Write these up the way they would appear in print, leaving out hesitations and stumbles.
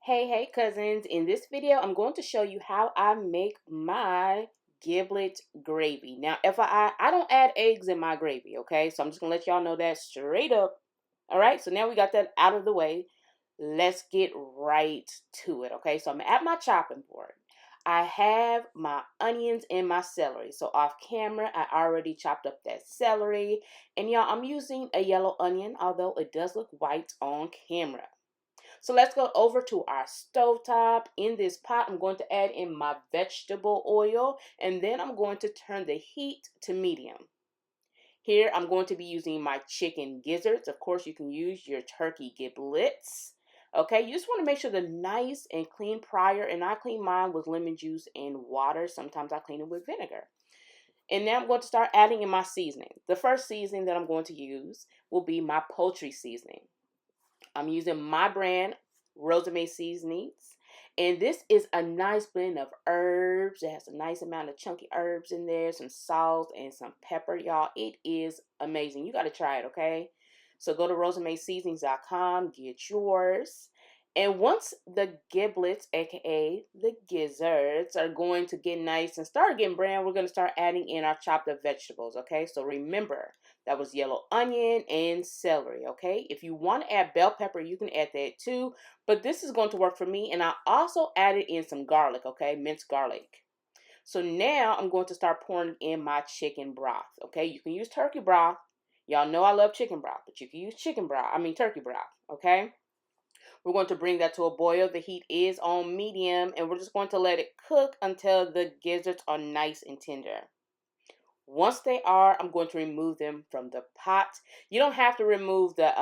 Hey cousins, in this video I'm going to show you how I make my giblet gravy. Now if I don't add eggs in my gravy, okay? So I'm just going to let y'all know that straight up. All right? So now we got that out of the way. Let's get right to it, okay? So I'm at my chopping board. I have my onions and my celery. So off camera, I already chopped up that celery. And y'all, I'm using a yellow onion, although it does look white on camera. So let's go over to our stovetop. In this pot, I'm going to add in my vegetable oil, and then I'm going to turn the heat to medium. Here, I'm going to be using my chicken gizzards. Of course, you can use your turkey giblets. Okay, you just want to make sure they're nice and clean prior, and I clean mine with lemon juice and water. Sometimes I clean it with vinegar. And now I'm going to start adding in my seasoning. The first seasoning that I'm going to use will be my poultry seasoning. I'm using my brand Rosemary seasonings. And this is a nice blend of herbs. It has a nice amount of chunky herbs in there, some salt and some pepper, y'all. It is amazing. You got to try it, okay? So go to rosemarseasonings.com, get yours. And once the giblets, aka the gizzards, are going to get nice and start getting brown, we're going to start adding in our chopped up vegetables, okay? So remember, that was yellow onion and celery, okay? If you want to add bell pepper, you can add that too. But this is going to work for me. And I also added in some garlic, okay? Minced garlic. So now I'm going to start pouring in my chicken broth, okay? You can use turkey broth. Y'all know I love chicken broth, but you can use turkey broth, okay? We're going to bring that to a boil. The heat is on medium, and we're just going to let it cook until the gizzards are nice and tender. Once they are, I'm going to remove them from the pot. You don't have to remove the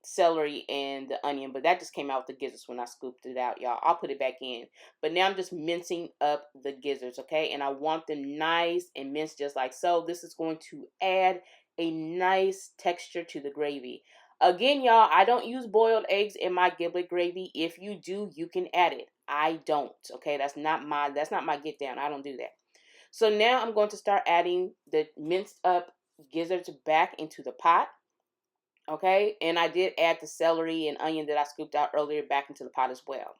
celery and the onion, but that just came out with the gizzards when I scooped it out, y'all. I'll put it back in. But now I'm just mincing up the gizzards, okay? And I want them nice and minced just like so. This is going to add a nice texture to the gravy. Again, y'all, I don't use boiled eggs in my giblet gravy. If you do, you can add it. I don't, okay? That's not my get down. I don't do that. So now I'm going to start adding the minced up gizzards back into the pot. Okay, and I did add the celery and onion that I scooped out earlier back into the pot as well.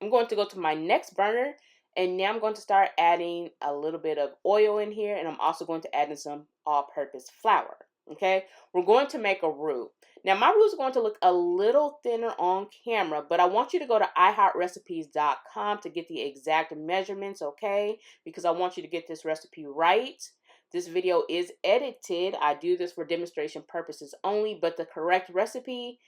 I'm going to go to my next burner, and now I'm going to start adding a little bit of oil in here, and I'm also going to add in some all-purpose flour. Okay, we're going to make a roux. Now my roux is going to look a little thinner on camera, but I want you to go to iHeartRecipes.com to get the exact measurements, okay? Because I want you to get this recipe right. This video is edited. I do this for demonstration purposes only, but the correct recipe,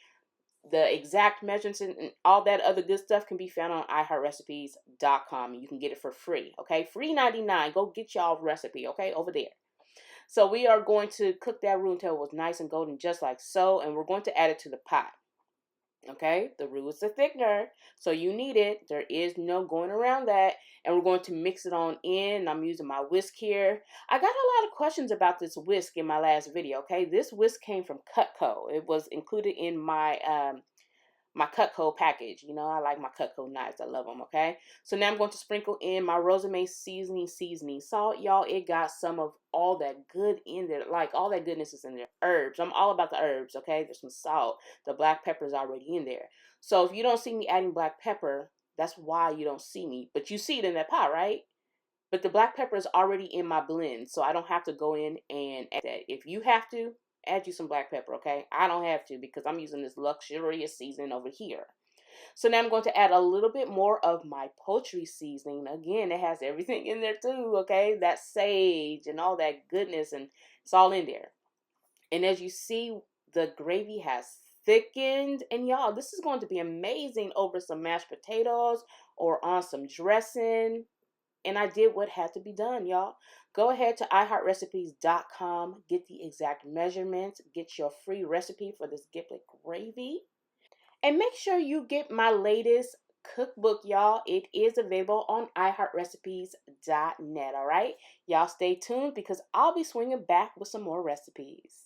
the exact measurements, and all that other good stuff can be found on iHeartRecipes.com. You can get it for free, okay? Free 99. Go get y'all recipe, okay? Over there. So we are going to cook that roux until it was nice and golden, just like so, and we're going to add it to the pot. Okay, the roux is a thickener, so you need it. There is no going around that. And we're going to mix it on in. I'm using my whisk here. I got a lot of questions about this whisk in my last video, okay? This whisk came from Cutco. It was included in my Cutco package. You know, I like my Cutco knives. I love them, okay? So now I'm going to sprinkle in my rosemary seasoning salt. Y'all, it got some of all that good in there. Like, all that goodness is in there. Herbs. I'm all about the herbs, okay? There's some salt. The black pepper is already in there. So if you don't see me adding black pepper, that's why you don't see me. But you see it in that pot, right? But the black pepper is already in my blend, so I don't have to go in and add that. If you have to, add you some black pepper, okay? I don't have to because I'm using this luxurious seasoning over here. So now I'm going to add a little bit more of my poultry seasoning. Again, it has everything in there too, okay? That sage and all that goodness, and it's all in there. And as you see, the gravy has thickened. And y'all, this is going to be amazing over some mashed potatoes or on some dressing. And I did what had to be done, y'all. Go ahead to iHeartRecipes.com, get the exact measurements, get your free recipe for this giblet gravy. And make sure you get my latest cookbook, y'all. It is available on iHeartRecipes.net, all right? Y'all stay tuned because I'll be swinging back with some more recipes.